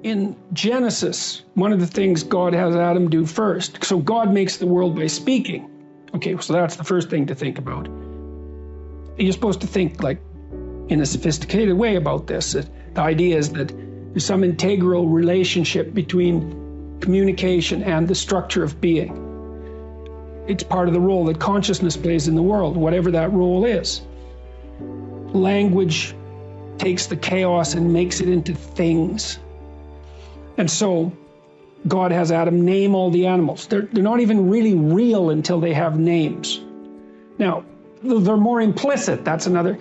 in Genesis, one of the things God has Adam do first, so God makes the world by speaking. Okay, so that's the first thing to think about. You're supposed to think like in a sophisticated way about this. The idea is that there's some integral relationship between communication and the structure of being. It's part of the role that consciousness plays in the world, whatever that role is. Language takes the chaos and makes it into things. And so God has Adam name all the animals. They're not even really real until they have names. Now, they're more implicit. That's another,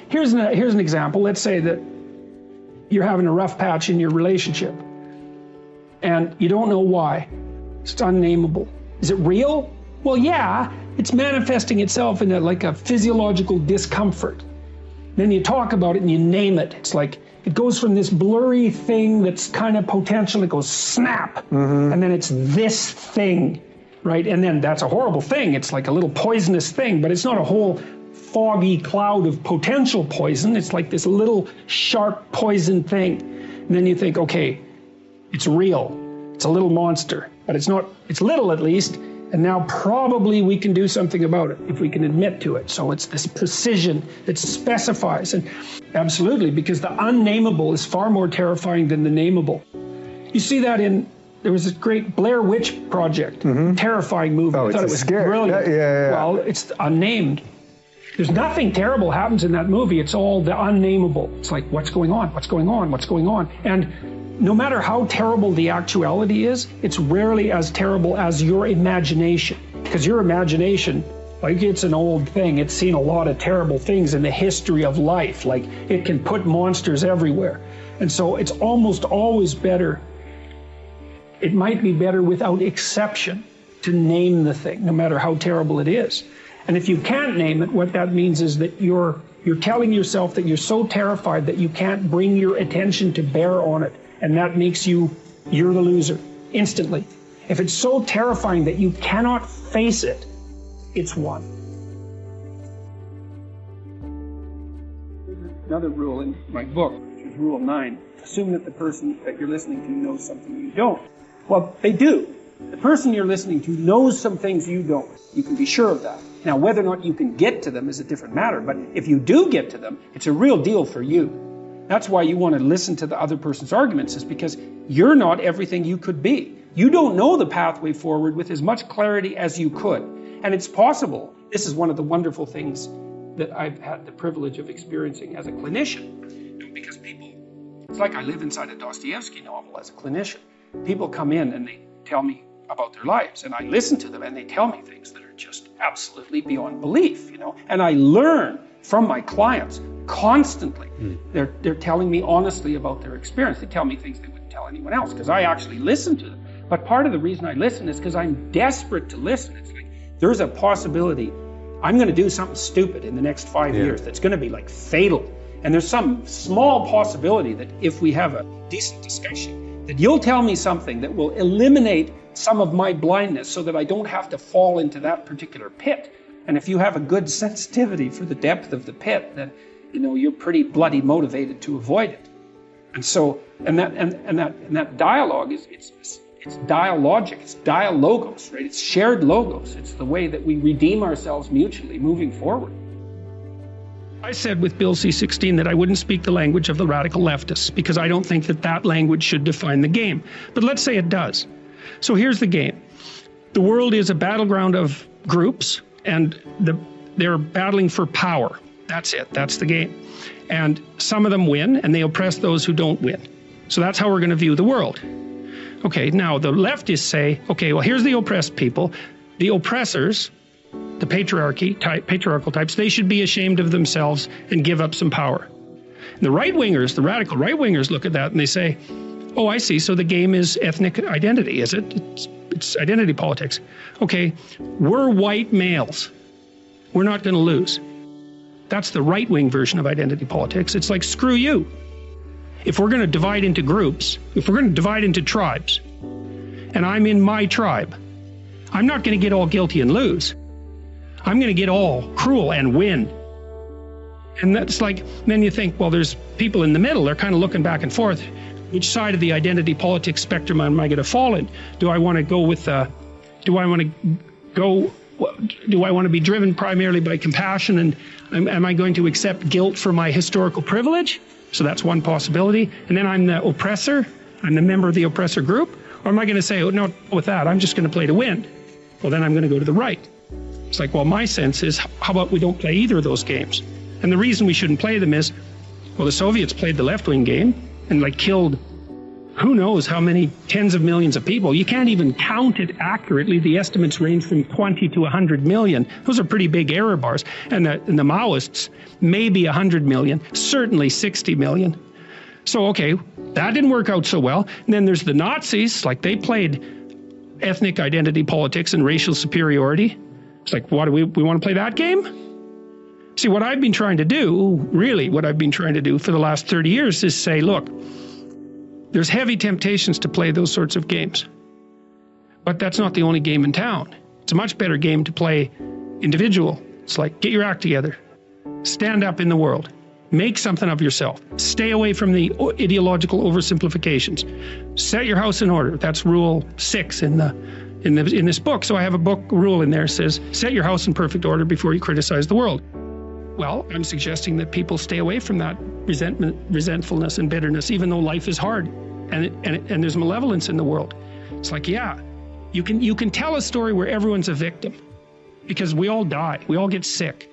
here's an example. Let's say that you're having a rough patch in your relationship and you don't know why. It's unnameable. Is it real? Well, yeah, it's manifesting itself in a physiological discomfort. Then you talk about it and you name it. It's like, it goes from this blurry thing that's kind of potential, it goes snap, and then it's this thing, right? And then that's a horrible thing. It's like a little poisonous thing, but it's not a whole foggy cloud of potential poison. It's like this little sharp poison thing. And then you think, okay, it's real. It's a little monster, but it's not, it's little at least. And now probably we can do something about it if we can admit to it. So it's this precision that specifies. And absolutely, because the unnameable is far more terrifying than the nameable. You see that there was this great Blair Witch Project, terrifying movie. I thought it was brilliant. Yeah. Well, it's unnamed. There's nothing terrible happens in that movie. It's all the unnameable. It's like, what's going on? What's going on? What's going on? And no matter how terrible the actuality is, it's rarely as terrible as your imagination. Because your imagination, like, it's an old thing. It's seen a lot of terrible things in the history of life. Like, it can put monsters everywhere. And so it's almost always better, it might be better without exception, to name the thing, no matter how terrible it is. And if you can't name it, what that means is that you're telling yourself that you're so terrified that you can't bring your attention to bear on it. And that makes you're the loser, instantly. If it's so terrifying that you cannot face it, it's won. There's another rule in my book, which is Rule 9. Assume that the person that you're listening to knows something you don't. Well, they do. The person you're listening to knows some things you don't. You can be sure of that. Now, whether or not you can get to them is a different matter, but if you do get to them, it's a real deal for you. That's why you want to listen to the other person's arguments, is because you're not everything you could be. You don't know the pathway forward with as much clarity as you could. And it's possible. This is one of the wonderful things that I've had the privilege of experiencing as a clinician. Because people, it's like I live inside a Dostoevsky novel as a clinician. People come in and they tell me about their lives, and I listen to them and they tell me things that are just absolutely beyond belief, And I learn from my clients constantly. They're telling me honestly about their experience. They tell me things they wouldn't tell anyone else because I actually listen to them. But part of the reason I listen is because I'm desperate to listen. It's like, there's a possibility I'm going to do something stupid in the next 5 years that's going to be like fatal. And there's some small possibility that if we have a decent discussion, that you'll tell me something that will eliminate some of my blindness so that I don't have to fall into that particular pit. And if you have a good sensitivity for the depth of the pit, then you're pretty bloody motivated to avoid it. And so, and that dialogue it's dialogic, it's dialogos, right? It's shared logos. It's the way that we redeem ourselves mutually moving forward. I said with Bill C-16 that I wouldn't speak the language of the radical leftists because I don't think that language should define the game. But let's say it does. So here's the game. The world is a battleground of groups, and they're battling for power. That's it. That's the game. And some of them win, and they oppress those who don't win. So that's how we're going to view the world. Okay, now the leftists say, okay, well, here's the oppressed people. The oppressors, the patriarchal types, they should be ashamed of themselves and give up some power. And the right-wingers, the radical right-wingers look at that and they say, oh, I see, so the game is ethnic identity, is it? It's identity politics. Okay, we're white males. We're not going to lose. That's the right-wing version of identity politics. It's like, screw you. If we're going to divide into groups, if we're going to divide into tribes, and I'm in my tribe, I'm not going to get all guilty and lose. I'm going to get all cruel and win. And that's like, then you think, well, there's people in the middle. They're kind of looking back and forth. which side of the identity politics spectrum am I going to fall in? Do I want to go with, do I want to be driven primarily by compassion, and am I going to accept guilt for my historical privilege? So that's one possibility. And then I'm the oppressor, I'm the member of the oppressor group. Or am I going to say, oh, no, with that, I'm just going to play to win? Well, then I'm going to go to the right. It's like, well, my sense is, how about we don't play either of those games? And the reason we shouldn't play them is, well, the Soviets played the left-wing game and like killed who knows how many tens of millions of people. You can't even count it accurately. The estimates range from 20 to 100 million. Those are pretty big error bars. And the Maoists, maybe 100 million, certainly 60 million. So, okay, that didn't work out so well. And then there's the Nazis, like they played ethnic identity politics and racial superiority. It's like, what do we want to play that game? See, what I've been trying to do, really what I've been trying to do for the last 30 years is say, look, there's heavy temptations to play those sorts of games. But that's not the only game in town. It's a much better game to play individual. It's like, get your act together. Stand up in the world. Make something of yourself. Stay away from the ideological oversimplifications. Set your house in order. That's rule 6 in this book. So I have a book rule in there that says, set your house in perfect order before you criticize the world. Well, I'm suggesting that people stay away from that resentment, resentfulness, and bitterness, even though life is hard and there's malevolence in the world. It's like, yeah, you can tell a story where everyone's a victim, because we all die, we all get sick,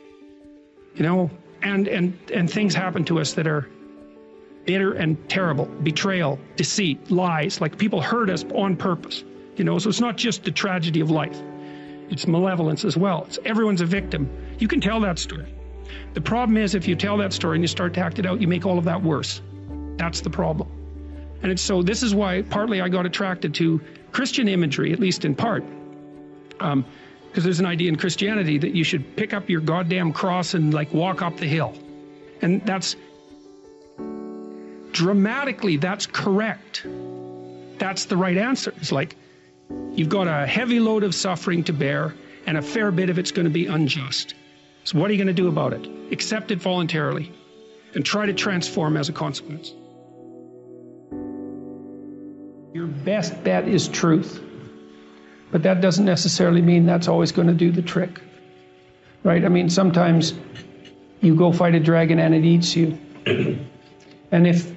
you know, and things happen to us that are bitter and terrible. Betrayal, deceit, lies, like people hurt us on purpose, you know. So it's not just the tragedy of life, it's malevolence as well. Everyone's a victim. You can tell that story. The problem is, if you tell that story and you start to act it out, you make all of that worse. That's the problem. And so this is why partly I got attracted to Christian imagery, at least in part. Because there's an idea in Christianity that you should pick up your goddamn cross and like walk up the hill. And that's dramatically, that's correct. That's the right answer. It's like, you've got a heavy load of suffering to bear, and a fair bit of it's going to be unjust. So what are you going to do about it? Accept it voluntarily and try to transform as a consequence. Your best bet is truth, but that doesn't necessarily mean that's always going to do the trick, right? I mean, sometimes you go fight a dragon and it eats you. And if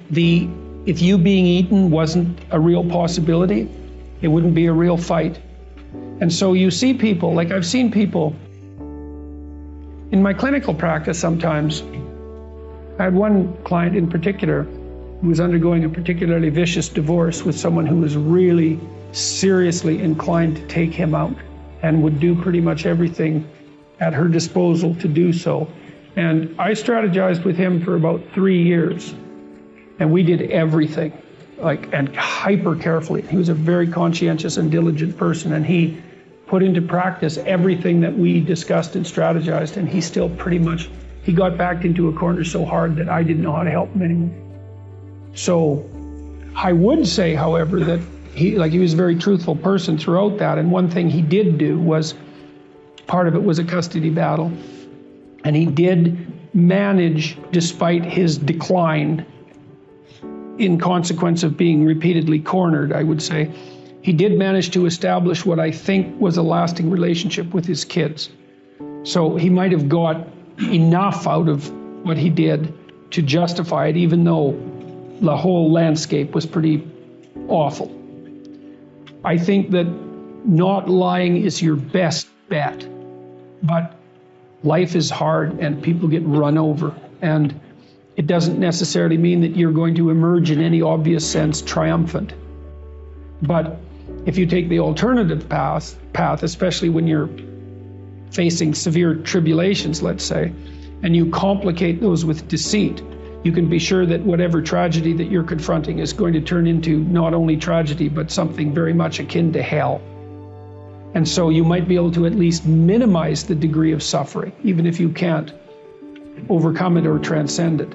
you being eaten wasn't a real possibility, it wouldn't be a real fight. And so you see people, like I've seen people in my clinical practice sometimes. I had one client in particular who was undergoing a particularly vicious divorce with someone who was really seriously inclined to take him out and would do pretty much everything at her disposal to do so. And I strategized with him for about 3 years, and we did everything, and hyper carefully. He was a very conscientious and diligent person, and he put into practice everything that we discussed and strategized, and he still he got backed into a corner so hard that I didn't know how to help him anymore. So I would say, however, that he was a very truthful person throughout that, and one thing he did do was, part of it was a custody battle, and he did manage, despite his decline in consequence of being repeatedly cornered, I would say, he did manage to establish what I think was a lasting relationship with his kids. So he might have got enough out of what he did to justify it, even though the whole landscape was pretty awful. I think that not lying is your best bet, but life is hard and people get run over, and it doesn't necessarily mean that you're going to emerge in any obvious sense triumphant. But if you take the alternative path, especially when you're facing severe tribulations, let's say, and you complicate those with deceit, you can be sure that whatever tragedy that you're confronting is going to turn into not only tragedy, but something very much akin to hell. And so you might be able to at least minimize the degree of suffering, even if you can't overcome it or transcend it.